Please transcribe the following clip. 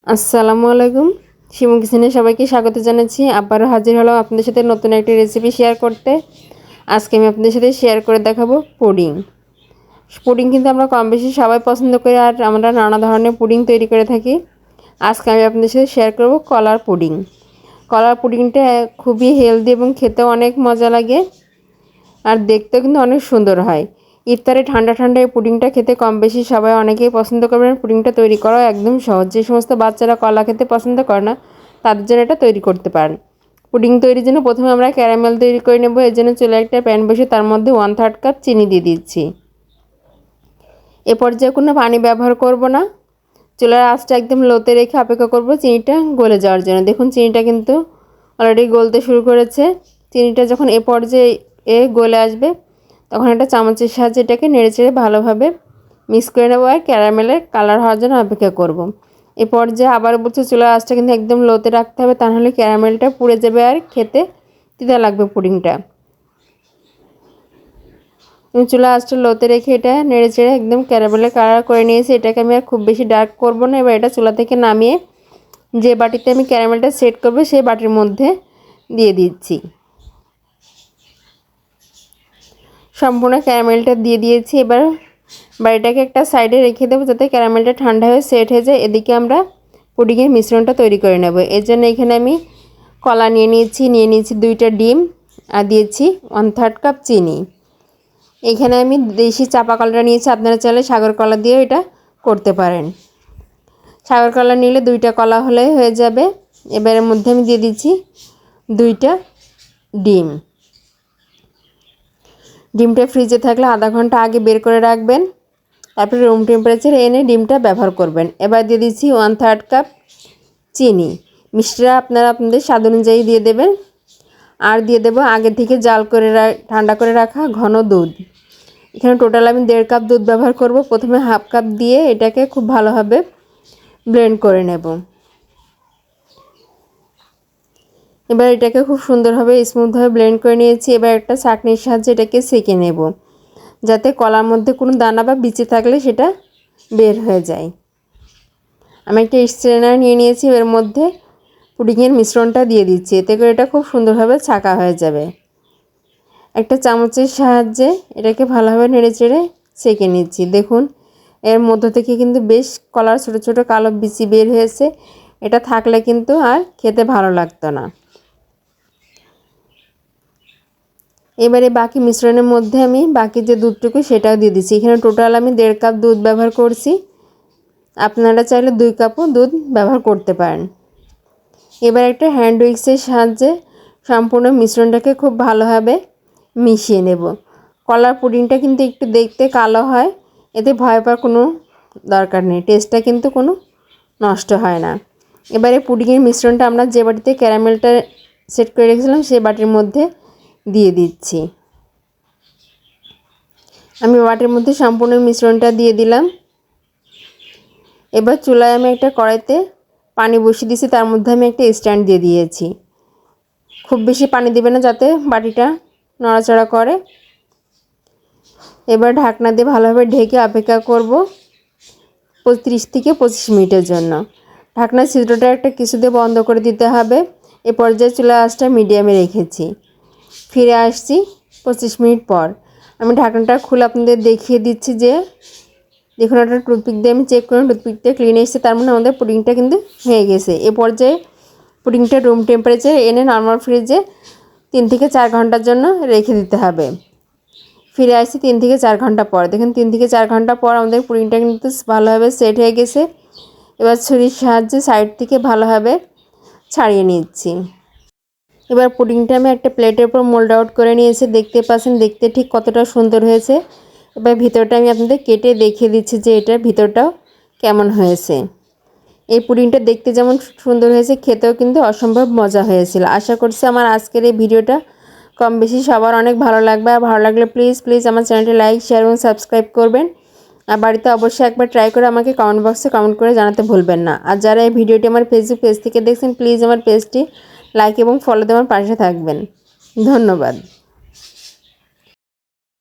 আসসালামু আলাইকুম। শিমু কিচেনে সবাইকে স্বাগত জানাচ্ছি। আবারও হাজির হলাম আপনাদের সাথে নতুন একটি রেসিপি শেয়ার করতে। আজকে আমি আপনাদের সাথে শেয়ার করে দেখাবো পুডিং। পুডিং কিন্তু আমরা কম বেশি সবাই পছন্দ করি, আর আমরা নানা ধরনের পুডিং তৈরি করে থাকি। আজকে আমি আপনাদের সাথে শেয়ার করব কলার পুডিং। কলার পুডিংটা খুবই হেলদি এবং খেতেও অনেক মজা লাগে, আর দেখতেও কিন্তু অনেক সুন্দর হয়। ইফতারে ঠান্ডা ঠান্ডা এই পুডিংটা খেতে কম বেশি সবাই অনেকেই পছন্দ করবেন। পুডিংটা তৈরি করা একদম সহজ। যে সমস্ত বাচ্চারা কলা খেতে পছন্দ করে না তাদের জন্য এটা তৈরি করতে পারেন। পুডিং তৈরির জন্য প্রথমে আমরা ক্যারামেল তৈরি করে নেব। এর জন্য চুলায় একটা প্যান বসে তার মধ্যে 1/3 কাপ চিনি দিয়ে দিচ্ছি। এ পর্যায়ে কোনো পানি ব্যবহার করব না। চুলার আঁচটা একদম লোতে রেখে অপেক্ষা করব চিনিটা গলে যাওয়ার জন্য। দেখুন চিনিটা কিন্তু অলরেডি গলতে শুরু করেছে। চিনিটা যখন এ পর্যায়ে গলে আসবে তখন একটা চামচের সাহায্যে এটাকে নেড়েচেড়ে ভালোভাবে মিক্স করে নেবো, আর ক্যারামেলের কালার হওয়ার জন্য অপেক্ষা করব। এ পর্যায়ে আবার বলছি চুলার আঁচটা কিন্তু একদম লোতে রাখতে হবে, তা নাহলে ক্যারামেলটা পুড়ে যাবে আর খেতে তিতা লাগবে পুডিংটা। চুলা আঁচটা লোতে রেখে এটা নেড়েচেড়ে একদম ক্যারামেলের কালার করে নিয়েছি। এটাকে আমি আর খুব বেশি ডার্ক করব না। এবার এটা চুলা থেকে নামিয়ে যে বাটিতে আমি ক্যারামেলটা সেট করবো সেই বাটির মধ্যে দিয়ে দিচ্ছি। সম্পূর্ণ ক্যারামেলটা দিয়ে দিয়েছি। এবার বাটিটাকে একটা সাইডে রেখে দেবো যাতে ক্যারামেলটা ঠান্ডা হয়ে সেট হয়ে যায়। এদিকে আমরা পুডিংয়ের মিশ্রণটা তৈরি করে নেব। এর জন্য এখানে আমি কলা নিয়ে নিয়েছি 2টা ডিম, আর দিয়েছি 1/3 কাপ চিনি। এখানে আমি দেশি চাপা কলাটা নিয়েছি, আপনারা চাইলে সাগর কলা দিয়েও এটা করতে পারেন। সাগর কলা নিলে 2টা কলা হলে হয়ে যাবে। এবারের মধ্যে আমি দিয়ে দিচ্ছি 2টা ডিম। ডিমটা ফ্রিজে থাকলে আধা ঘন্টা আগে বের করে রাখবেন, তারপরে রুম টেম্পারেচারে এনে ডিমটা ব্যবহার করবেন। এবার দিয়ে দিচ্ছি 1/3 কাপ চিনি। মিষ্টিটা আপনারা আপনাদের স্বাদ অনুযায়ী দিয়ে দেবেন। আর দিয়ে দেবো আগে থেকে জাল করে ঠান্ডা করে রাখা ঘন দুধ। এখানে টোটাল আমি 1.5 কাপ দুধ ব্যবহার করব। প্রথমে 1/2 কাপ দিয়ে এটাকে খুব ভালোভাবে ব্লেন্ড করে নেব। এবার এটাকে খুব সুন্দরভাবে স্মুথভাবে ব্লেন্ড করে নিয়েছি। এবার একটা ছাঁকনির সাহায্যে এটাকে সেঁকে নেব, যাতে কলার মধ্যে কোনো দানা বা বিচি থাকলে সেটা বের হয়ে যায়। আমি একটা স্ট্রেনার নিয়ে নিয়েছি, এর মধ্যে পুডিংয়ের মিশ্রণটা দিয়ে দিচ্ছি। এতে করে এটা খুব সুন্দরভাবে ছাঁকা হয়ে যাবে। একটা চামচের সাহায্যে এটাকে ভালোভাবে নেড়েচেড়ে সেঁকে নিচ্ছি। দেখুন এর মধ্য থেকে কিন্তু বেশ কলার ছোটো ছোটো কালো বিচি বের হয়েছে। এটা থাকলে কিন্তু আর খেতে ভালো লাগতো না। এবারে বাকি মিশ্রণের মধ্যে আমি বাকি যে দুধটুকু সেটাও দিয়ে দিচ্ছি। এখানে টোটাল আমি 1.5 কাপ দুধ ব্যবহার করছি। আপনারা চাইলে 2 কাপও দুধ ব্যবহার করতে পারেন। এবার একটা হ্যান্ড উইক্সের সাহায্যে সম্পূর্ণ মিশ্রণটাকে খুব ভালোভাবে মিশিয়ে নেব। কলার পুডিংটা কিন্তু একটু দেখতে কালো হয়, এতে ভয় পাওয়ার কোনো দরকার নেই। টেস্টটা কিন্তু কোনো নষ্ট হয় না। এবারে পুডিংয়ের মিশ্রণটা আমরা যে বাটিতে ক্যারামেলটা সেট করে রেখেছিলাম সেই বাটির মধ্যে দিয়ে দিচ্ছি। আমি বাটির মধ্যে সম্পূর্ণ মিশ্রণটা দিয়ে দিলাম। এবার চুলায় আমি একটা কড়াইতে পানি বসিয়ে দিয়েছি, তার মধ্যে আমি একটা স্ট্যান্ড দিয়ে দিয়েছি। খুব বেশি পানি দেবে না যাতে বাটিটা নড়াচড়া করে। এবার ঢাকনা দিয়ে ভালোভাবে ঢেকে অপেক্ষা করব 30 থেকে 25 মিনিটের জন্য। ঢাকনার ছিদ্রটা একটা কিছু দিয়ে বন্ধ করে দিতে হবে। এ পর্যায়ে চুলার আঁচটা মিডিয়ামে রেখেছি। ফিরে আসছি 25 মিনিট পর। আমি ঢাকনাটা খুলে আপনাদের দেখিয়ে দিচ্ছি যে দেখুন একটা টুথপিক দিয়ে আমি চেক করলাম, টুথপিকটা ক্লিন এসেছে, তার মানে আমাদের পুডিংটা কিন্তু হয়ে গেছে। এ পর্যায়ে পুডিংটা রুম টেম্পারেচারে এনে নর্মাল ফ্রিজে 3 থেকে 4 ঘন্টার জন্য রেখে দিতে হবে। ফিরে আসছি 3 থেকে 4 ঘন্টা পর। দেখুন 3 থেকে 4 ঘন্টা পর আমাদের পুডিংটা কিন্তু ভালোভাবে সেট হয়ে গেছে। এবার ছুরির সাহায্যে সাইড থেকে ভালোভাবে ছাড়িয়ে নিচ্ছি। এবার পুডিংটা আমি একটা প্লেটের উপর মোল্ড আউট করে নিয়েছি। দেখতে পাচ্ছেন দেখতে ঠিক কতটা সুন্দর হয়েছে। এবার ভিতরটা আমি আপনাদের কেটে দেখিয়ে দিচ্ছি যে এটার ভিতরটাও কেমন হয়েছে। এই পুডিংটা দেখতে যেমন সুন্দর হয়েছে, খেতেও কিন্তু অসম্ভব মজা হয়েছিল। আশা করছি আমার আজকের এই ভিডিওটা কম বেশি সবার অনেক ভালো লাগবে। আর ভালো লাগলে প্লিজ আমার চ্যানেলটি লাইক, শেয়ার এবং সাবস্ক্রাইব করবেন। আর বাড়িতে অবশ্যই একবার ট্রাই করে আমাকে কমেন্ট বক্সে কমেন্ট করে জানাতে ভুলবেন না। আর যারা এই ভিডিওটি আমার ফেসবুক পেজ থেকে দেখছেন প্লিজ আমার পেজটি লাইক এবং ফলো দিয়ে আমার পাশে থাকবেন। ধন্যবাদ।